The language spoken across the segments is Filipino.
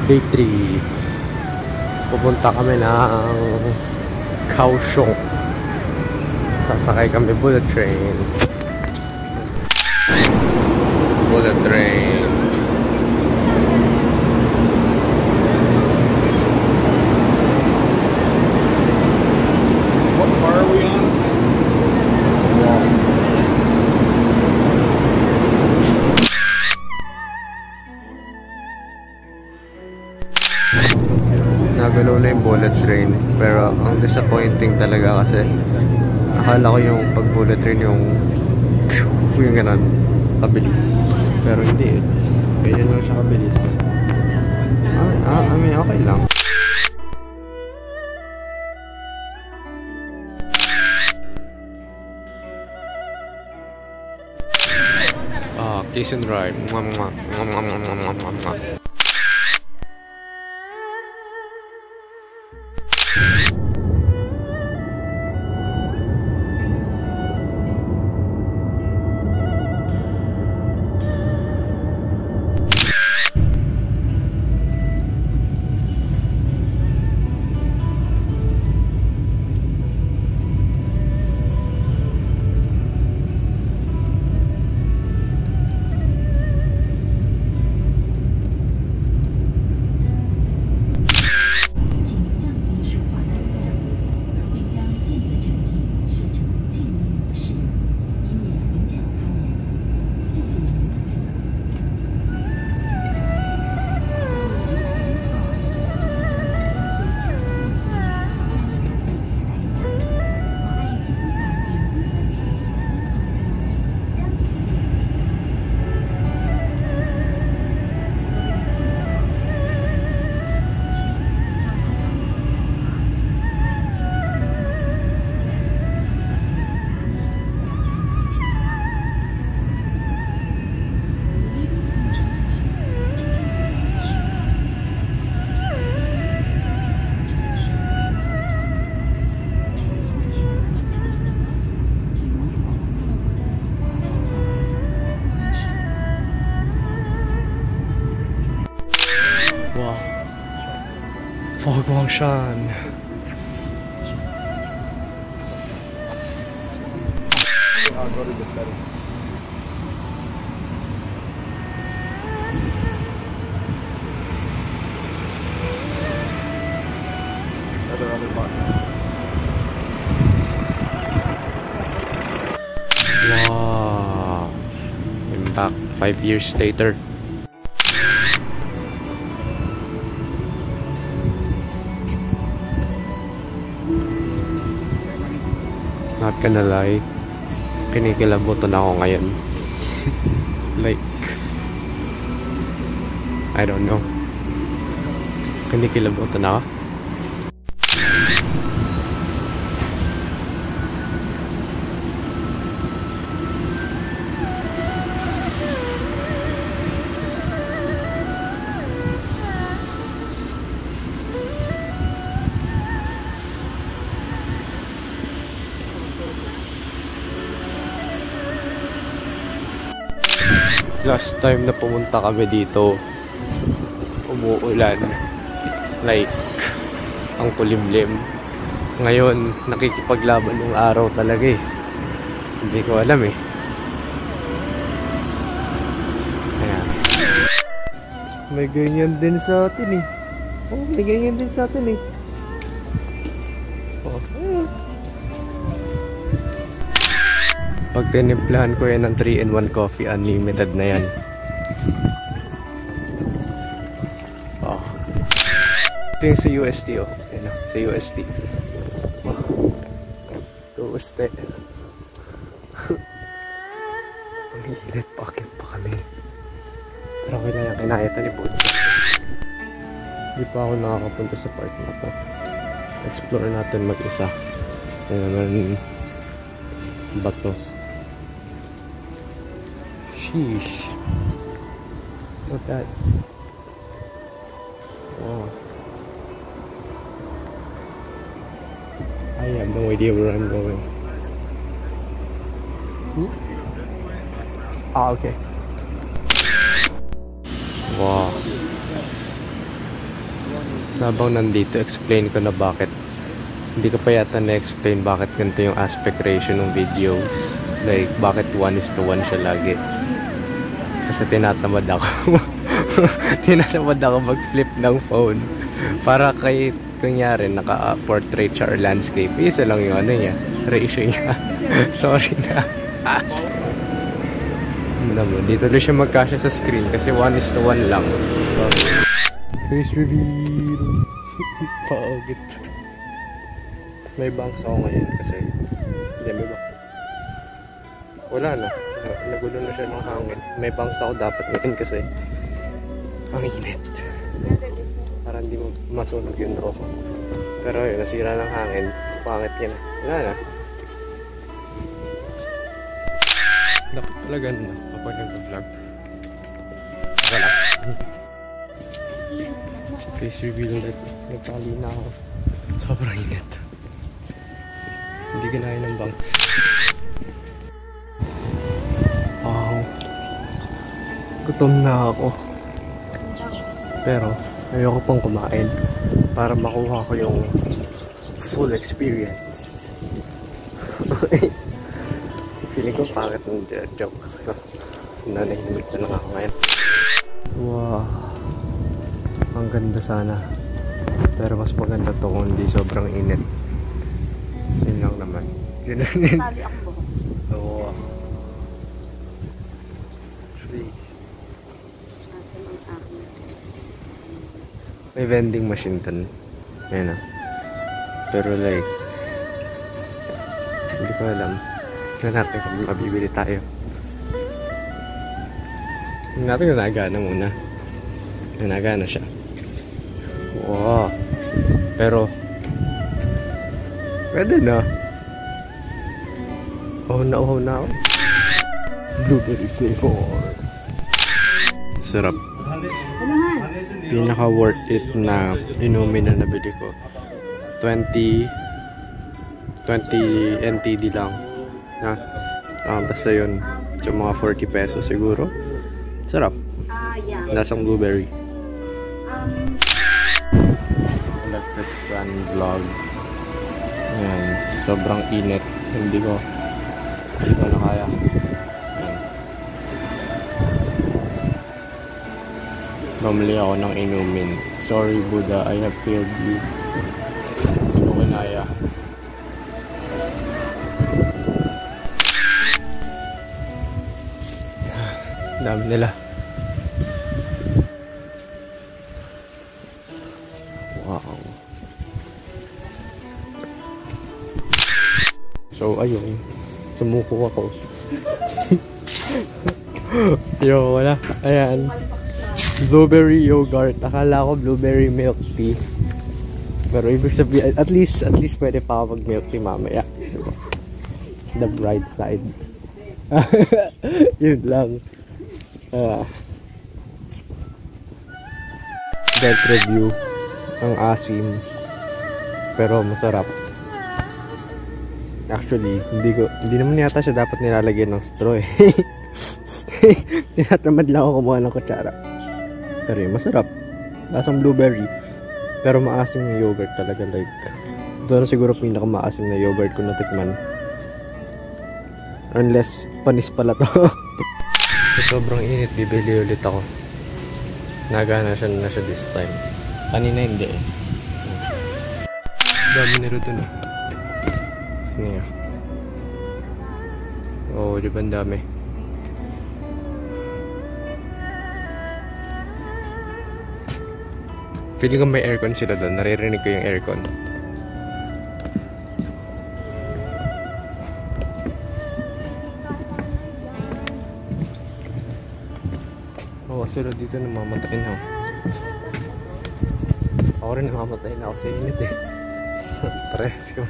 Day 3. Pupunta kami ng Kaohsiung. Sasakay kami bullet train. Bullet train. What car are we on? Nagalaw na yung bullet train, pero ang disappointing talaga kasi akala ko yung pag bullet train yung ganon kabilis, pero hindi eh. Ganyan lang siya kabilis. I mean okay lang. Kiss and ride. Fogwangshan. I'll go to the settings. Other buttons. Wow. I'm back 5 years later. Not gonna lie, kinikilabutan ako ngayon. Like, I don't know. Kinikilabutan ako. Last time na pumunta kami dito, umuulan. Like, ang kulimlim. Ngayon, nakikipaglaban yung araw talaga eh. Hindi ko alam eh. Ayan. May ganyan din sa atin eh. Oh, may ganyan din sa atin eh. Oh, ayan. Pag tinimplahan ko yan ng 3-in-1 coffee, unlimited na yan. Oh. Ito yung sa UST oh. Ayan, sa UST. Oh. UST. Ang hilit, pakit pa kami. Pero okay na yan, kinayatan ni Buddha. Hindi pa ako nakakapunta sa park na to. Explore natin mag-isa. Ayan naman bato. Sheesh. Look at that. Oh. I have no idea where I'm going. Ah, okay. Wow. Habang nandito, explain ko na bakit. Hindi ko pa yata na-explain bakit ganito yung aspect ratio ng videos. Like, bakit 1:1 siya lagi. Kasi tinatamad ako. Tinatamad ako mag-flip ng phone. Para kahit kunyari naka-portrait siya or landscape, isa lang yung ano niya, ratio niya. Sorry na. Dito ulit siya magkasya sa screen kasi 1:1 lang. Face reveal. Paagit. May bangs ako ngayon kasi hindi, may bangs. Wala na. Nagulo na siya ng hangin. May bangs ako dapat ngayon kasi ang init. Para hindi masunog yung noo ko. Pero yun, nasira ng hangin. Pangit yan. Wala na. Dapat talaga na kapag nag-vlog. Wala. Face reveal ulit. Nagtali na ako. Sobrang init. Hindi kinaya ng bangs. Wow. Gutom na ako. Pero ayoko pang kumain para makuha ko yung full experience. Feeling ko pangit ng jokes ko. Nanahimik na lang ako ngayon. Wow. Ang ganda sana. Pero mas maganda to kung hindi sobrang init. Yun lang naman. Tali ang buhok. Oo. Actually, may vending machine dun. Ayan na. Pero like, hindi ko alam. Tignan natin kung mabibili tayo. Tignan natin kung nagana muna. Nagana siya. Wow. Pero, pwede na. Oh na ako. Blueberry flavor. Sarap. Pinaka worth it na inumin na nabili ko. 20 NTD lang. Ha? Basta yun. So mga 40 pesos siguro. Sarap. Yeah. Lasang blueberry. Electric fan vlog. Ayan. Sobrang init. Hindi ko na kaya. Ayan. Bumili ako ng inumin. Sorry Buddha, I have failed you. Hindi ko kinaya. Dami nila. Wow. So ayun, sumuko ako. Yo, wala. Ayan. Blueberry yogurt. Akala ko blueberry milk tea. Pero ibig sabihin, at least pwede pa ako mag milk tea mamaya. Diba? The bright side. Yun lang. That review. Ang asim. Pero masarap. Actually, hindi naman yata siya dapat nilalagyan ng straw eh. Tinatamad lang ako kumuha ng kutsara. Pero yun, masarap. Lasang blueberry. Pero maasim yung yogurt talaga. Like, ito na siguro pinakamaasim na yogurt ko natikman. Unless, panis pala to. Sobrang init, bibili ulit ako. Nagana siya na siya this time. Kanina hindi eh. Dami nila dun eh. Ngayon. Oo, di ba ang dami? Feeling ko may aircon sila doon. Naririnig ko yung aircon. Oo, sila dito namamatay na. Ako rin namamatay na ako sa init eh. Pares ko.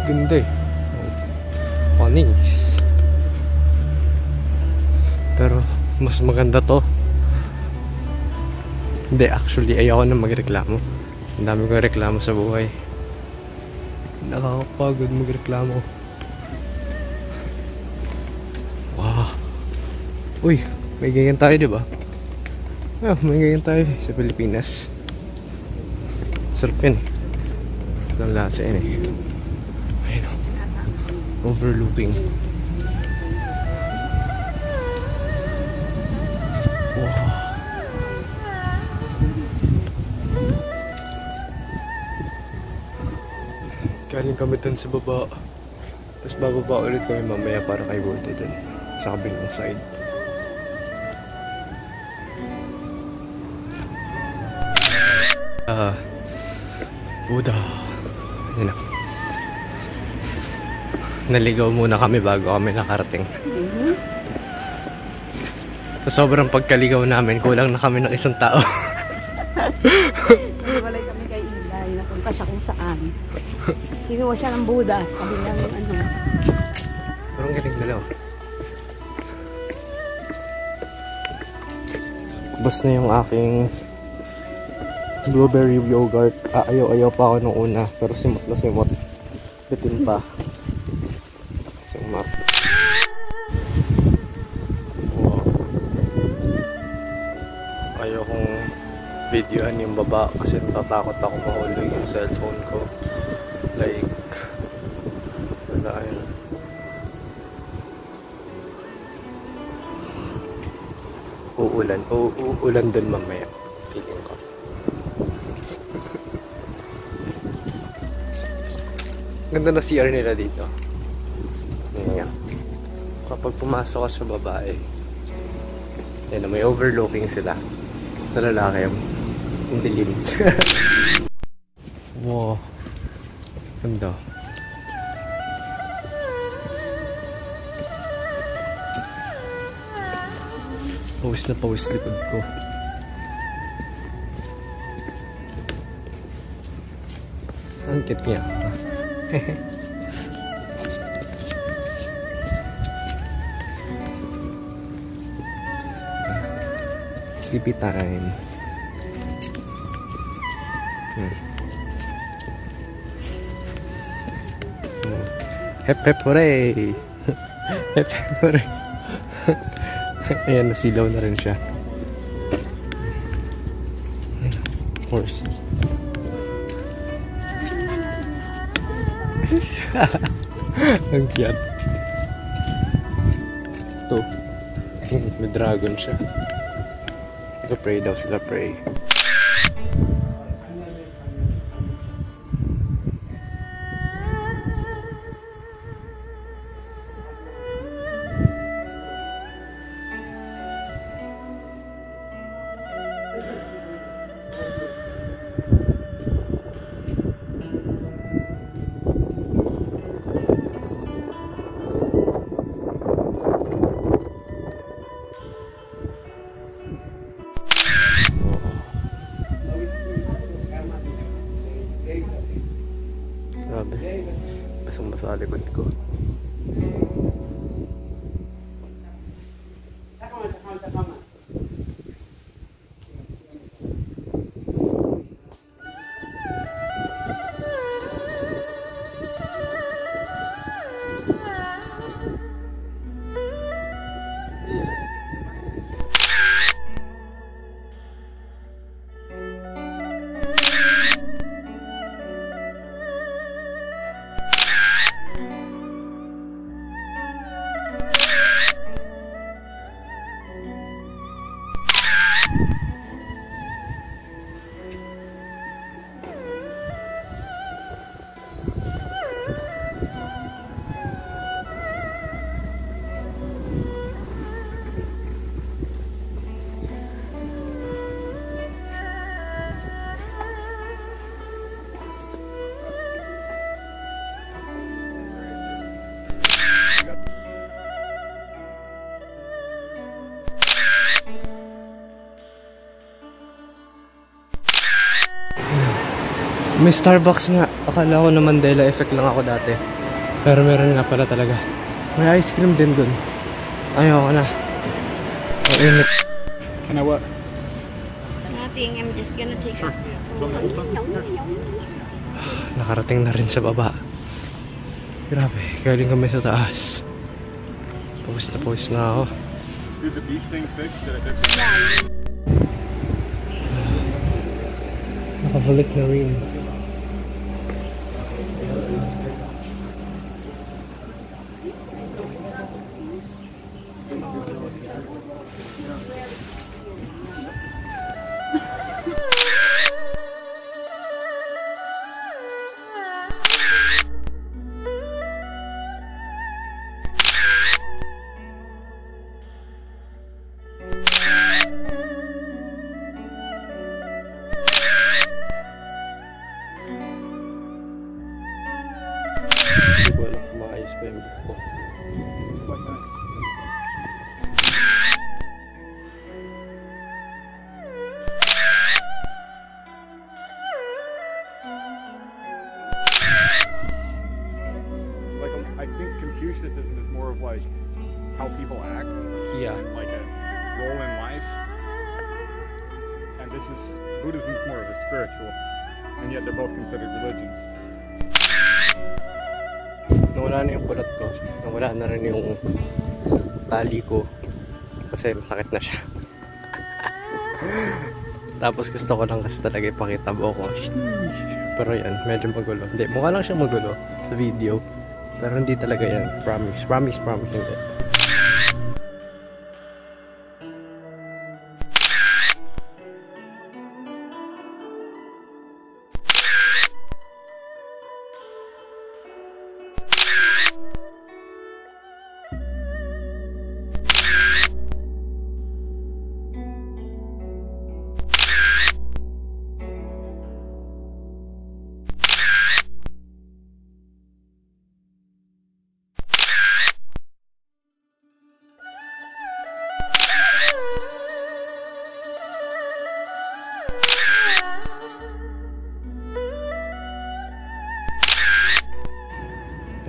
Ganda eh. Panis. Pero mas maganda to. Hindi, actually ayoko na magreklamo. Ang dami kong reklamo sa buhay. Nakakapagod magreklamo. Wow. Uy, may ganyan tayo diba? May ganyan tayo sa Pilipinas. Sarap yun. Ang lasa yun eh. Ayun o. Overlooking. Wow. Galing kami dun sa baba. Tapos bababa ulit kami mamaya para kay Bordo dun. Sa kabilang side. Buddha. Ayun na. Naligaw muna kami bago kami nakarating. Sa sobrang pagkaligaw namin, kulang na kami ng isang tao. Walay kami kay Inday. Napunta siya kung saan. Kinuha siya ng Buddha sa kabilang ano. Parang galing dalaw. Bus na yung aking blueberry yogurt. Ayaw pa ako nung una. Pero simot na simot. Bitin pa. Sumap. Wow. Ayaw kong videohan yung baba kasi natatakot ako mahulog yung cellphone ko. Like, wala yun. Uulan dun mamaya. Feeling ko. Ganda na CR nila dito. Yan nga. Kapag pumasok ka sa babae, yan na, may overlooking sila. Sa lalaki, yung dilim. Wow. Ganda. Pawis na pawis likod ko. Ang cute niya. Sleepy time. Hep hep hooray! Hep hep hooray! Ayan, nasilaw na rin siya. Horsey. Ang cute. Ito. May dragon siya. Nag-pray daw sila, pray. Grabe. Basang-basa likod ko. May Starbucks nga. Akala ko na Mandela effect lang ako dati. Pero meron nga pala talaga. May ice cream din dun. Ayoko na. Ang init. Can I what? Nothing, I'm just gonna take a... Nakarating na rin sa baba. Grabe, galing kami sa taas. Pawis na ako. Is the beef thing fixed? Did I fix it? Nakabalik na rin. Hindi ko alam kung maayos pa yung book ko. It's quite nice. Like, I think Confucianism is more of like how people act Yeah. and like a role in life. And this is Buddhism is more of a spiritual, and yet they're both considered religions. Nawala na yung kulat ko. Nawala na rin yung tali ko. Kasi masakit na siya. Tapos gusto ko lang kasi talaga ipakita buo ko. Pero yan, medyo magulo. Hindi, mukha lang siyang magulo sa video. Pero hindi talaga yan. Promise. Promise, promise. Hindi.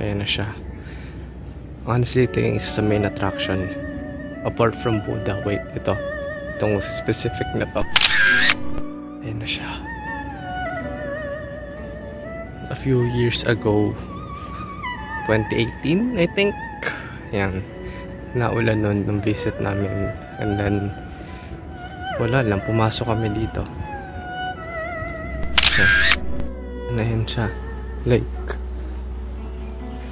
Ayan na siya. Honestly, ito yung isa sa main attraction. Apart from Buddha. Wait, ito. Itong specific na to. Ayan na siya. A few years ago, 2018, I think. Yan. Naulan nun nung visit namin. And then, wala lang. Pumasok kami dito. Ayan siya. Like,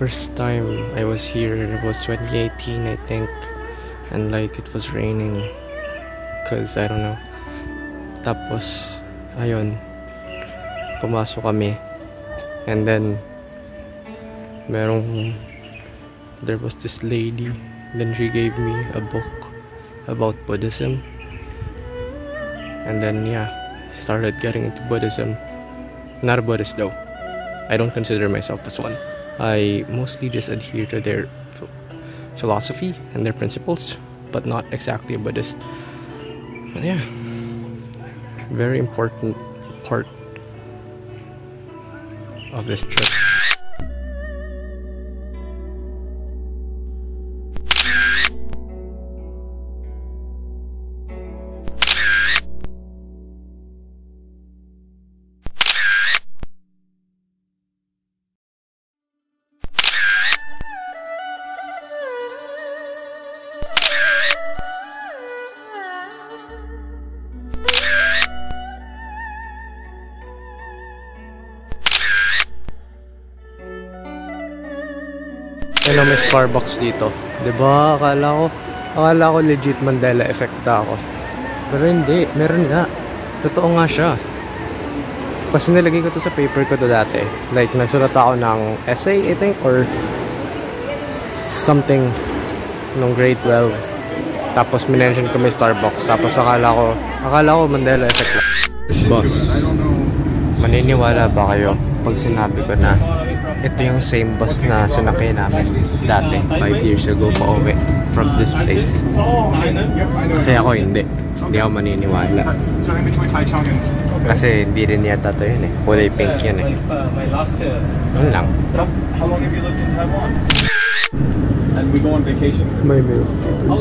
first time I was here was 2018, I think, and like it was raining cause I don't know. Tapos ayun, pumasok kami, and then there was this lady, then she gave me a book about Buddhism, and then yeah, started getting into Buddhism. Not a Buddhist though. I don't consider myself as one. I mostly just adhere to their philosophy and their principles, but not exactly a Buddhist. But yeah, very important part of this trip. Ano, may Starbucks dito. Diba? Akala ko legit Mandela effect ako. Pero hindi. Meron nga. Totoo nga siya. Kasi nilagay ko to sa paper ko to dati. Like, nagsulat ako ng essay, I think, or something nung grade 12. Tapos minention ko may Starbucks. Tapos akala ko Mandela effect lang. Boss, maniniwala ba kayo pag sinabi ko na ito yung same bus na sinakay namin dati 5 years ago pauwi from this place? Kasi ako hindi ako maniniwala. Kasi hindi rin yata to yun eh. Kulay pink yun eh. Yun lang. How long have you lived in Taiwan? And we go on vacation. May milk. Oh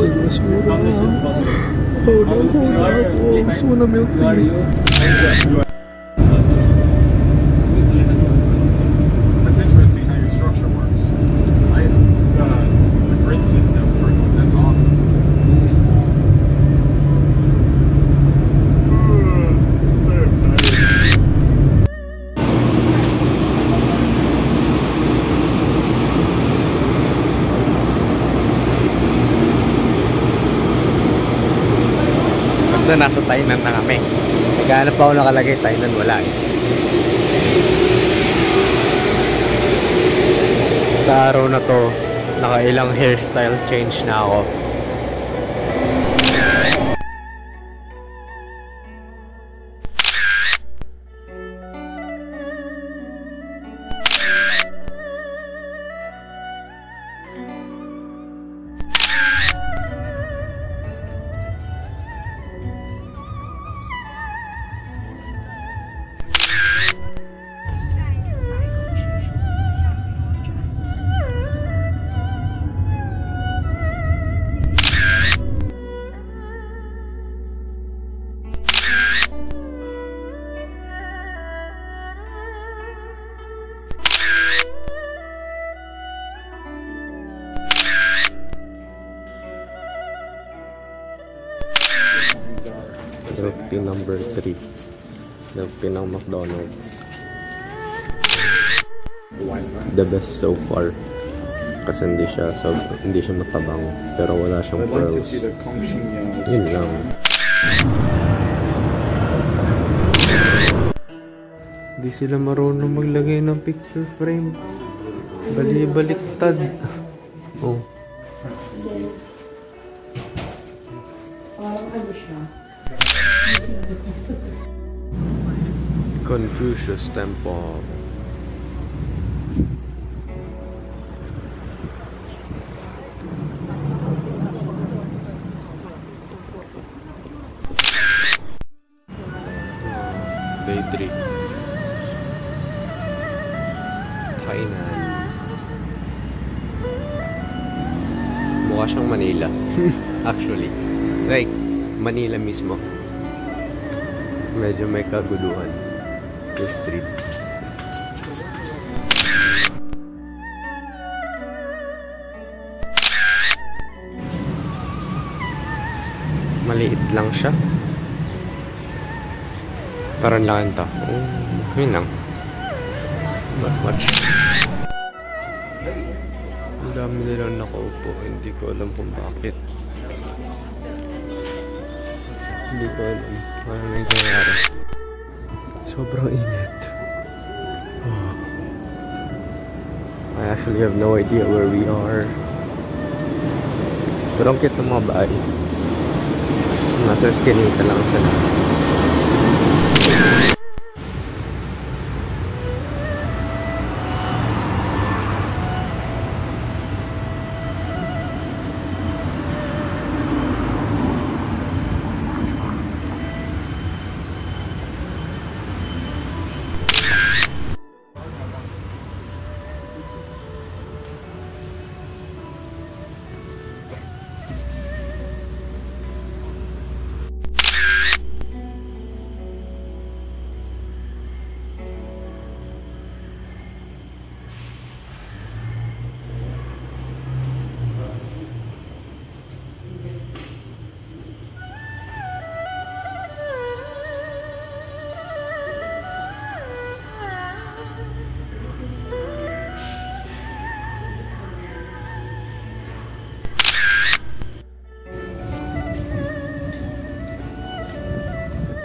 no, gusto mo na milk. That's interesting how your structure works. Right? The grid system. That's awesome. na nasa Tainan na kami. Naghahanap pa ako nakalagay, Tainan wala eh. Sa araw na to, nakailang hairstyle change na ako. Milk tea number 3. Milk tea ng McDonald's. The best so far. Kasi hindi siya matabang. Pero wala siyang pearls. Yun lang. Hindi sila marunong maglagay ng picture frame. Bali-baliktad. Oh. Confucius Temple. Day 3. Tainan. Mukha siyang Manila. Actually. Like, Manila mismo. Medyo may kaguluhan. The streets. Maliit lang siya. Parang lang ito. Oh, yun lang. Not much. Ang dami nilang nakaupo. Hindi ko alam kung bakit. Hindi ko alam. Ano na yung nangyari. Sobrang init. Oh. I actually have no idea where we are. Pero ang cute ng mga bahay. Nasa eskinita lang sila.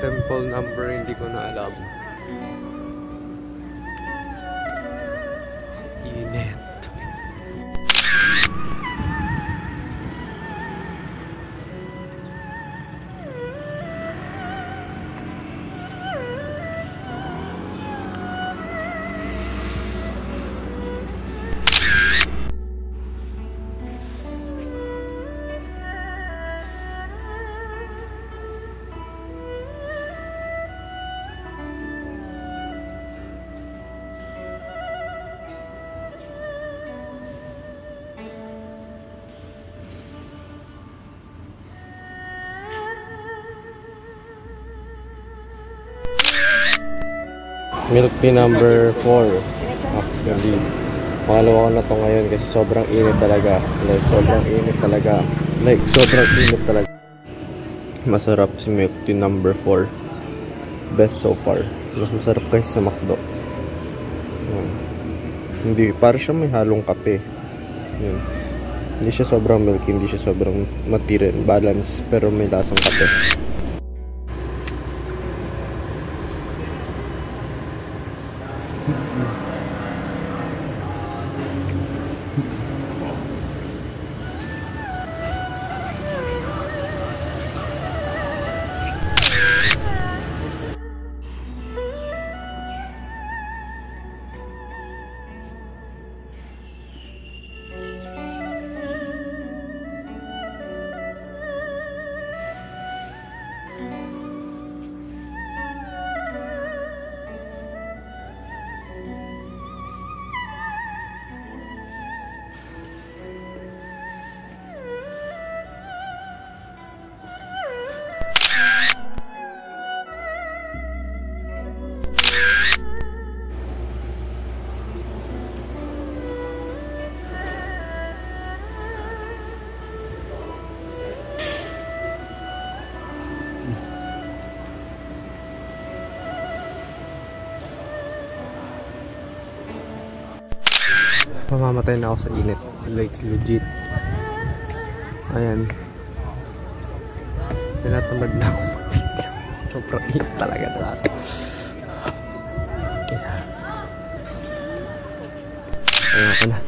Temple number, hindi ko na alam. Init. Milk tea number 4. Actually, pangalawa ko na to ngayon kasi sobrang init talaga. Sobrang init talaga. Masarap si milk tea number 4. Best so far. Mas masarap kasi sa McDo. Hindi, para siya may halong kape. Yun. Hindi siya sobrang milky, hindi siya sobrang matirin, balance, pero may lasang kape. Pamamatay na ako sa init. Like, legit. Ayan. Tinatamad na ako mag-video. Sobrang init talaga dati. Ayan ako na.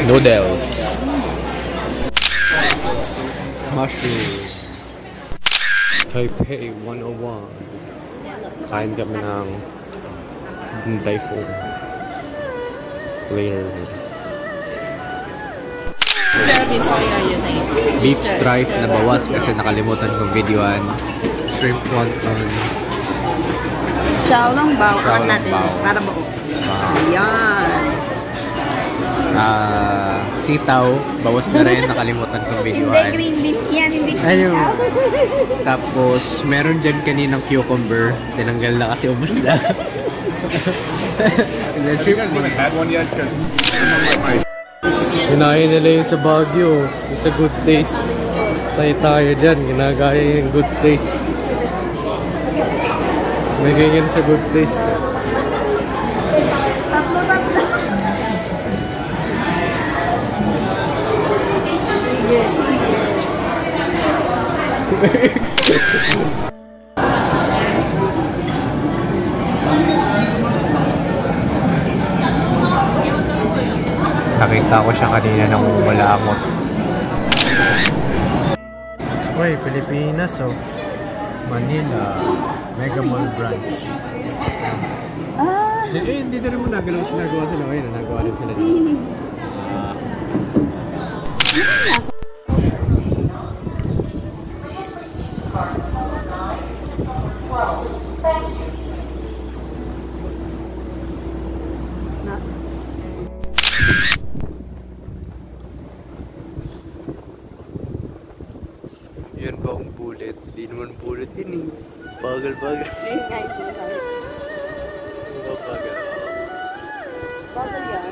Noodles. Mushroom. Taipei 101. Kain kami ng Din Tai Fung. Later. Beef stripe na bawas kasi nakalimutan kong videoan. Shrimp wonton. Chow Long Bao. Chow Long Bao. Para buo. Ayan. Sitaw, bawas na rin, nakalimutan kong videoan. Hindi green beans yan, hindi Ayun. sitaw. Tapos, meron dyan kaninang cucumber. Tinanggal na kasi ubos na. And then, Have you guys even had one yet? Because Kinain nila yung sa Baguio. Yung sa Good Taste. Tayo dyan. Ginagaya yung Good Taste. May ganyan sa Good Taste. Nakita ko siya kanina nang umalangot. Uy, Pilipinas oh. Manila. Mega Mall branch. Hindi na naman nagawa sila ngayon. Nagawa rin sila dito. Yan ba ang bullet? Di naman bullet din eh. Bagal-bagal. Ayun nga yung sinasabi. Bagal. Bagal yan.